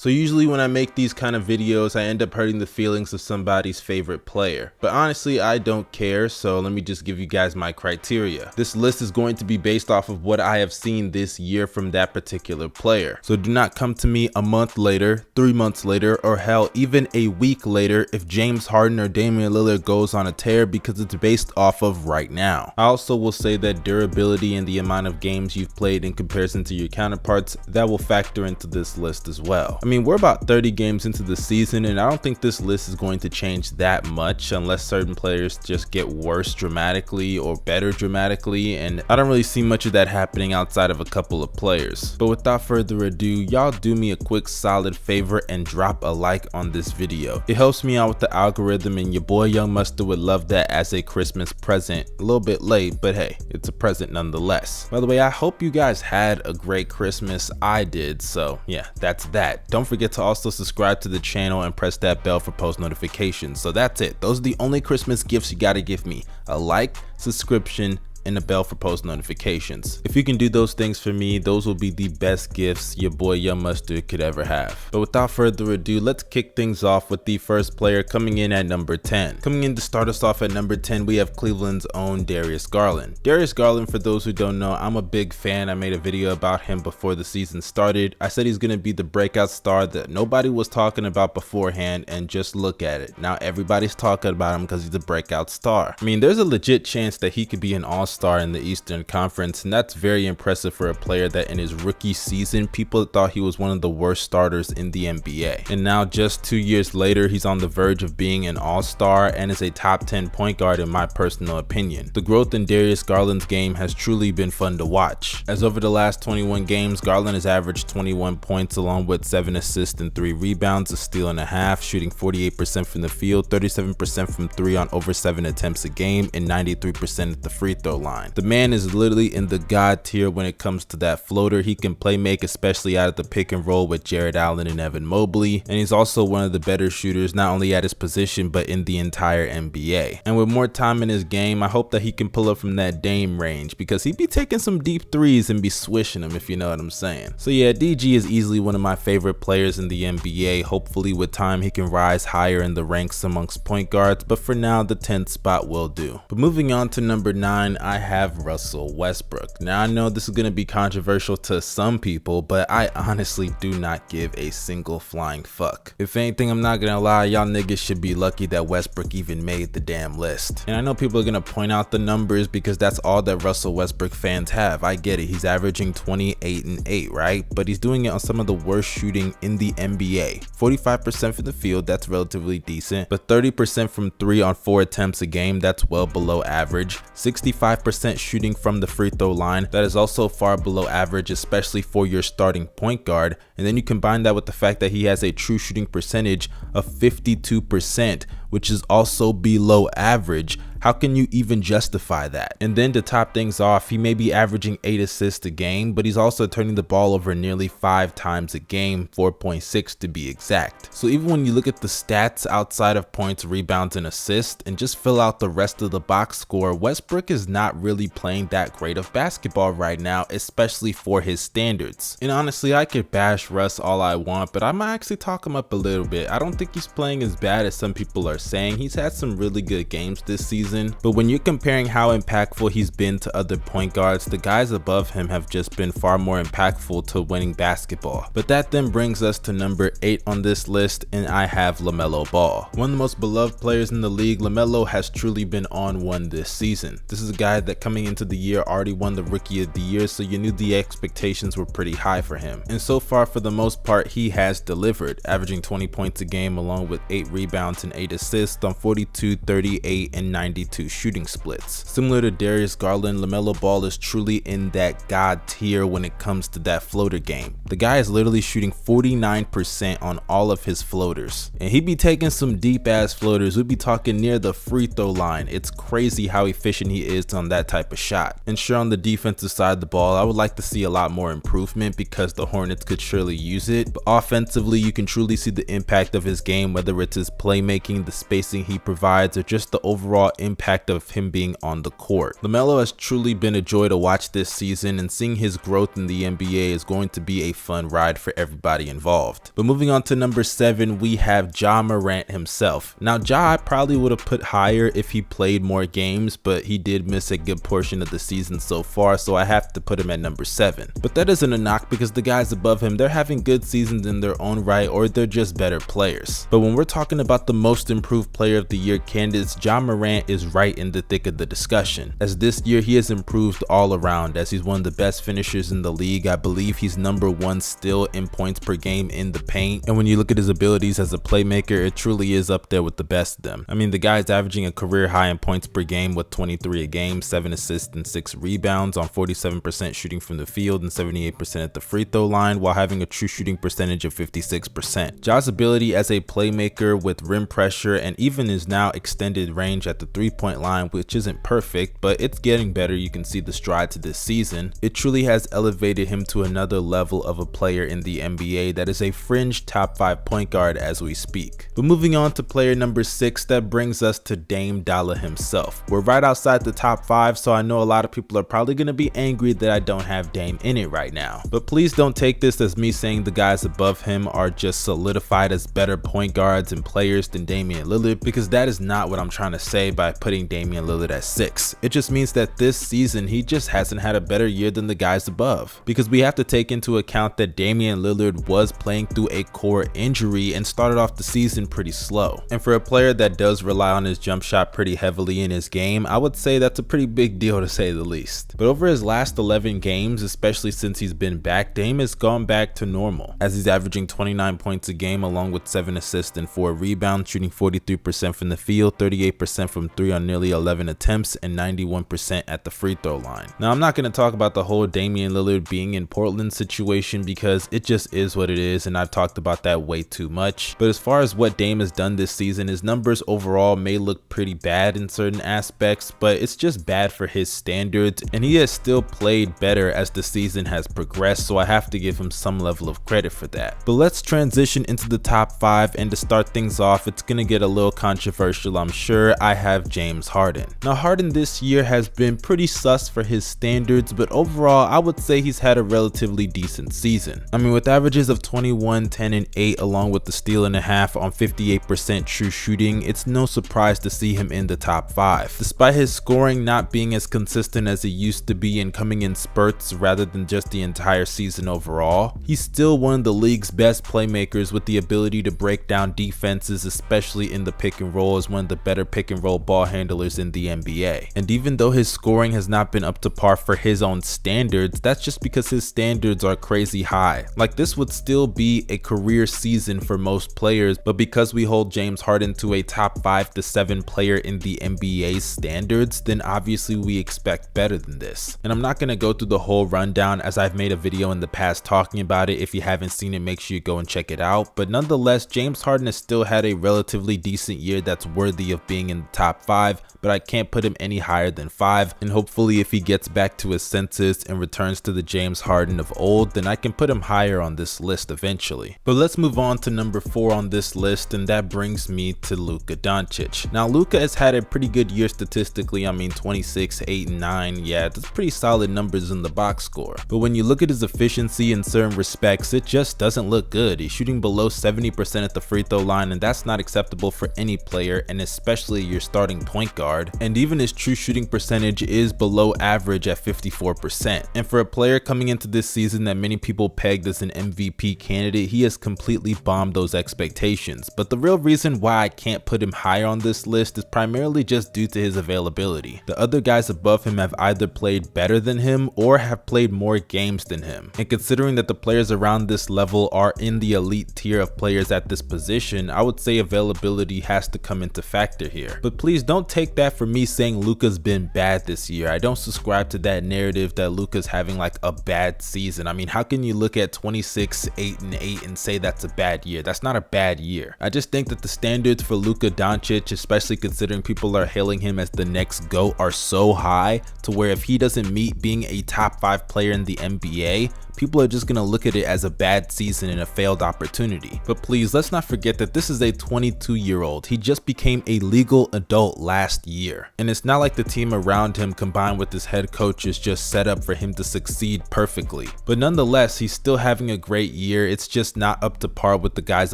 So usually when I make these kind of videos, I end up hurting the feelings of somebody's favorite player. But honestly, I don't care, so let me just give you guys my criteria. This list is going to be based off of what I have seen this year from that particular player. So do not come to me a month later, 3 months later, or hell, even a week later if James Harden or Damian Lillard goes on a tear, because it's based off of right now. I also will say that durability and the amount of games you've played in comparison to your counterparts, that will factor into this list as well. I mean, we're about 30 games into the season, and I don't think this list is going to change that much unless certain players just get worse dramatically or better dramatically, and I don't really see much of that happening outside of a couple of players. But without further ado, y'all do me a quick solid favor and drop a like on this video. It helps me out with the algorithm, and your boy Young Mustard would love that as a Christmas present. A little bit late, but hey, it's a present nonetheless. By the way, I hope you guys had a great Christmas. I did, so yeah, that's that. Don't forget to also subscribe to the channel and press that bell for post notifications. So that's it. Those are the only Christmas gifts you gotta give me: a like, subscription, and a bell for post notifications. If you can do those things for me, those will be the best gifts your boy Young Mustard could ever have. But without further ado, let's kick things off with the first player coming in at number 10. Coming in to start us off at number 10, we have Cleveland's own Darius Garland. Darius Garland, for those who don't know, I'm a big fan. I made a video about him before the season started. I said he's gonna be the breakout star that nobody was talking about beforehand, and just look at it. Now everybody's talking about him because he's a breakout star. I mean, there's a legit chance that he could be an all-star in the Eastern Conference, and that's very impressive for a player that in his rookie season people thought he was one of the worst starters in the NBA. And now just 2 years later, he's on the verge of being an all-star and is a top 10 point guard in my personal opinion. The growth in Darius Garland's game has truly been fun to watch, as over the last 21 games, Garland has averaged 21 points along with 7 assists and 3 rebounds, a steal and a half, shooting 48% from the field, 37% from 3 on over 7 attempts a game, and 93% at the free throw line. The man is literally in the god tier when it comes to that floater. He can play make, especially out of the pick and roll with Jared Allen and Evan Mobley, and he's also one of the better shooters not only at his position but in the entire NBA. And with more time in his game, I hope that he can pull up from that Dame range, because he'd be taking some deep threes and be swishing them, if you know what I'm saying. So yeah, DG is easily one of my favorite players in the NBA. Hopefully with time he can rise higher in the ranks amongst point guards, but for now the 10th spot will do. But moving on to number 9, I have Russell Westbrook. Now I know this is going to be controversial to some people, but I honestly do not give a single flying fuck. If anything, I'm not gonna lie, y'all niggas should be lucky that Westbrook even made the damn list. And I know people are gonna point out the numbers because that's all that Russell Westbrook fans have. I get it, he's averaging 28 and 8, right? But he's doing it on some of the worst shooting in the NBA. 45% from the field, that's relatively decent, but 30% from 3 on 4 attempts a game, that's well below average. 65% shooting from the free throw line, that is also far below average, especially for your starting point guard. And then you combine that with the fact that he has a true shooting percentage of 52%, which is also below average. How can you even justify that? And then to top things off, he may be averaging 8 assists a game, but he's also turning the ball over nearly 5 times a game, 4.6 to be exact. So even when you look at the stats outside of points, rebounds, and assists, and just fill out the rest of the box score, Westbrook is not really playing that great of basketball right now, especially for his standards. And honestly, I could bash Russ all I want, but I might actually talk him up a little bit. I don't think he's playing as bad as some people are saying. He's had some really good games this season, but when you're comparing how impactful he's been to other point guards, the guys above him have just been far more impactful to winning basketball. But that then brings us to number 8 on this list, and I have LaMelo Ball. One of the most beloved players in the league, LaMelo has truly been on one this season. This is a guy that coming into the year already won the Rookie of the Year, so you knew the expectations were pretty high for him. And so far, for the most part, he has delivered, averaging 20 points a game along with 8 rebounds and 8 assists on 42, 38, and 92 shooting splits. Similar to Darius Garland, LaMelo Ball is truly in that god tier when it comes to that floater game. The guy is literally shooting 49% on all of his floaters, and he'd be taking some deep ass floaters. We'd be talking near the free throw line. It's crazy how efficient he is on that type of shot. And sure, on the defensive side of the ball, I would like to see a lot more improvement because the Hornets could surely use it. But offensively, you can truly see the impact of his game, whether it's his playmaking, the spacing he provides, or just the overall impact impact of him being on the court. LaMelo has truly been a joy to watch this season, and seeing his growth in the NBA is going to be a fun ride for everybody involved. But moving on to number 7, we have Ja Morant himself. Now Ja I probably would have put higher if he played more games, but he did miss a good portion of the season so far, so I have to put him at number 7. But that isn't a knock, because the guys above him, they're having good seasons in their own right, or they're just better players. But when we're talking about the most improved player of the year candidates, Ja Morant is right in the thick of the discussion, as this year he has improved all around, as he's one of the best finishers in the league. I believe he's number 1 still in points per game in the paint, and when you look at his abilities as a playmaker, it truly is up there with the best of them. I mean, the guy's averaging a career high in points per game with 23 a game, 7 assists and 6 rebounds on 47% shooting from the field and 78% at the free throw line, while having a true shooting percentage of 56%. Ja's ability as a playmaker with rim pressure and even his now extended range at the 3-point line, which isn't perfect, but it's getting better. You can see the strides this season. It truly has elevated him to another level of a player in the NBA that is a fringe top 5 point guard as we speak. But moving on to player number 6, that brings us to Dame Dollar himself. We're right outside the top 5, so I know a lot of people are probably going to be angry that I don't have Dame in it right now. But please don't take this as me saying the guys above him are just solidified as better point guards and players than Damian Lillard, because that is not what I'm trying to say by putting Damian Lillard at 6. It just means that this season he just hasn't had a better year than the guys above, because we have to take into account that Damian Lillard was playing through a core injury and started off the season pretty slow. And for a player that does rely on his jump shot pretty heavily in his game, I would say that's a pretty big deal to say the least. But over his last 11 games, especially since he's been back, Dame has gone back to normal, as he's averaging 29 points a game along with 7 assists and 4 rebounds, shooting 43% from the field, 38% from 3 on nearly 11 attempts, and 91% at the free throw line. Now, I'm not going to talk about the whole Damian Lillard being in Portland situation, because it just is what it is, and I've talked about that way too much. But as far as what Dame has done this season, his numbers overall may look pretty bad in certain aspects, but it's just bad for his standards, and he has still played better as the season has progressed, so I have to give him some level of credit for that. But let's transition into the top 5, and to start things off, it's gonna get a little controversial, I'm sure. I have James Harden. Now, Harden this year has been pretty sus for his standards, but overall I would say he's had a relatively decent season. I mean, with averages of 21, 10 and 8 along with the steal and a half on 58% true shooting, it's no surprise to see him in the top 5. Despite his scoring not being as consistent as it used to be and coming in spurts rather than just the entire season overall, he's still one of the league's best playmakers with the ability to break down defenses, especially in the pick and roll, as one of the better pick and roll ball handlers in the NBA. And even though his scoring has not been up to par for his own standards, that's just because his standards are crazy high. Like, this would still be a career season for most players, but because we hold James Harden to a top 5 to 7 player in the NBA's standards, then obviously we expect better than this. And I'm not going to go through the whole rundown, as I've made a video in the past talking about it. If you haven't seen it, make sure you go and check it out. But nonetheless, James Harden has still had a relatively decent year that's worthy of being in the top 5, but I can't put him any higher than 5. And hopefully if he gets back to his senses and returns to the James Harden of old, then I can put him higher on this list eventually. But let's move on to number 4 on this list, and that brings me to Luka Doncic. Now, Luka has had a pretty good year statistically. I mean, 26, 8 and 9, yeah, that's pretty solid numbers in the box score. But when you look at his efficiency in certain respects, it just doesn't look good. He's shooting below 70% at the free throw line, and that's not acceptable for any player, and especially your starting point guard. And even his true shooting percentage is below average at 54%. And for a player coming into this season that many people pegged as an MVP candidate, he has completely bombed those expectations. But the real reason why I can't put him higher on this list is primarily just due to his availability. The other guys above him have either played better than him or have played more games than him. And considering that the players around this level are in the elite tier of players at this position, I would say availability has to come into factor here. But please don't take that for me saying Luka's been bad this year. I don't subscribe to that narrative that Luka's having like a bad season. I mean, how can you look at 26, 8 and 8 and say that's a bad year? That's not a bad year. I just think that the standards for Luka Doncic, especially considering people are hailing him as the next GOAT, are so high to where if he doesn't meet being a top 5 player in the NBA, people are just gonna look at it as a bad season and a failed opportunity. But please, let's not forget that this is a 22-year-old. He just became a legal adult last year. And it's not like the team around him combined with his head coach is just set up for him to succeed perfectly. But nonetheless, he's still having a great year. It's just not up to par with the guys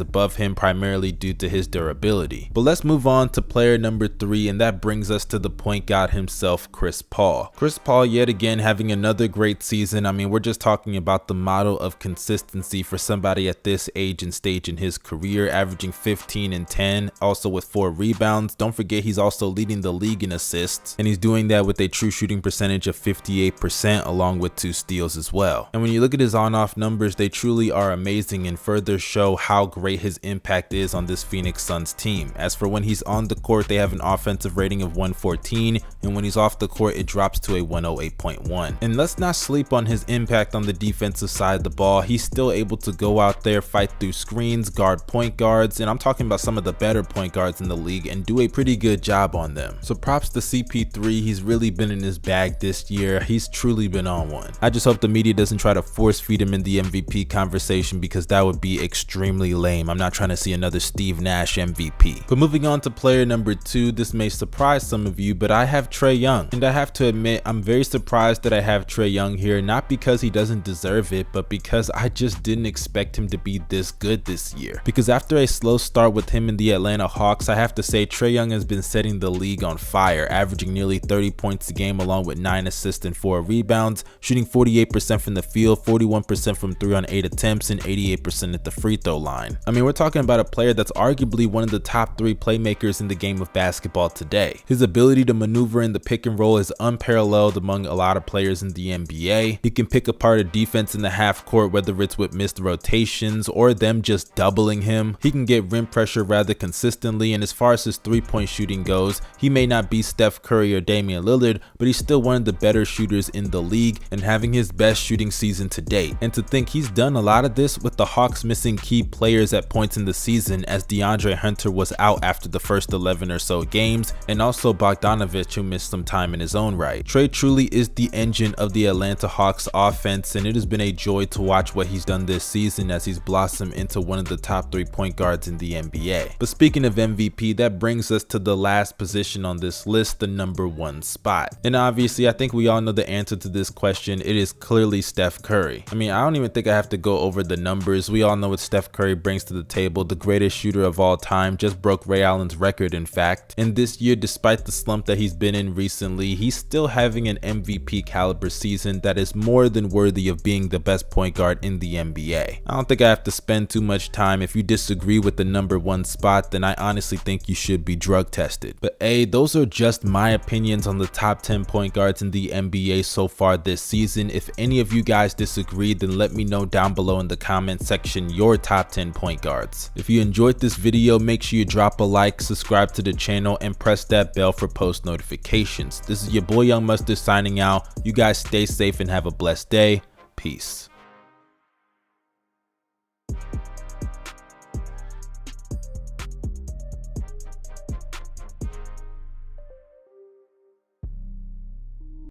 above him, primarily due to his durability. But let's move on to player number 3, and that brings us to the point guard himself, Chris Paul. Chris Paul yet again having another great season. I mean, we're just talking about the model of consistency for somebody at this age and stage in his career, averaging 15 and 10, also with 4 rebounds. Don't forget, he's also leading the league in assists, and he's doing that with a true shooting percentage of 58%, along with 2 steals as well. And when you look at his on-off numbers, they truly are amazing and further show how great his impact is on this Phoenix Suns team. As for when he's on the court, they have an offensive rating of 114, and when he's off the court, it drops to a 108.1. And let's not sleep on his impact on the defensive side of the ball. He's still able to go out there, fight through screens, guard point guards, and I'm talking about some of the better point guards in the league, and do a pretty good job on them. So props to CP3, he's really been in his bag this year. He's truly been on one. I just hope the media doesn't try to force feed him in the MVP conversation, because that would be extremely lame. I'm not trying to see another Steve Nash MVP. But moving on to player number 2, this may surprise some of you, but I have Trae Young. And I have to admit, I'm very surprised that I have Trae Young here, not because he doesn't deserve it, but because I just didn't expect him to be this good this year. Because after a slow start with him in the Atlanta Hawks, I have to say Trae Young has been setting the league on fire, averaging nearly 30 points a game along with 9 assists and 4 rebounds, shooting 48% from the field, 41% from 3 on 8 attempts, and 88% at the free throw line. I mean, we're talking about a player that's arguably one of the top 3 playmakers in the game of basketball today. His ability to maneuver in the pick and roll is unparalleled among a lot of players in the NBA. He can pick apart a defense in the half court, whether it's with missed rotations or them just doubling him. He can get rim pressure rather consistently, and as far as his 3-point shooting goes, he may not be Steph Curry or Damian Lillard, but he's still one of the better shooters in the league and having his best shooting season to date. And to think he's done a lot of this with the Hawks missing key players at points in the season, as DeAndre Hunter was out after the first 11 or so games, and also Bogdanovic, who missed some time in his own right. Trae truly is the engine of the Atlanta Hawks offense, and it has been a joy to watch what he's done this season as he's blossomed into one of the top 3 point guards in the NBA. But speaking of MVP, that brings us to the last position on this list, the number 1 spot. And obviously, I think we all know the answer to this question. It is clearly Steph Curry. I mean, I don't even think I have to go over the numbers. We all know what Steph Curry brings to the table. The greatest shooter of all time, just broke Ray Allen's record, in fact. And this year, despite the slump that he's been in recently, he's still having an MVP caliber season that is more than worthy of being the best point guard in the NBA. I don't think I have to spend too much time. If you disagree with the number 1 spot, then I honestly think you should be drug tested. But hey, those are just my opinions on the top 10 point guards in the NBA so far this season. If any of you guys disagree, then let me know down below in the comment section your top 10 point guards. If you enjoyed this video, make sure you drop a like, subscribe to the channel, and press that bell for post notifications. This is your boy Young Mustard signing out. You guys stay safe and have a blessed day. Peace.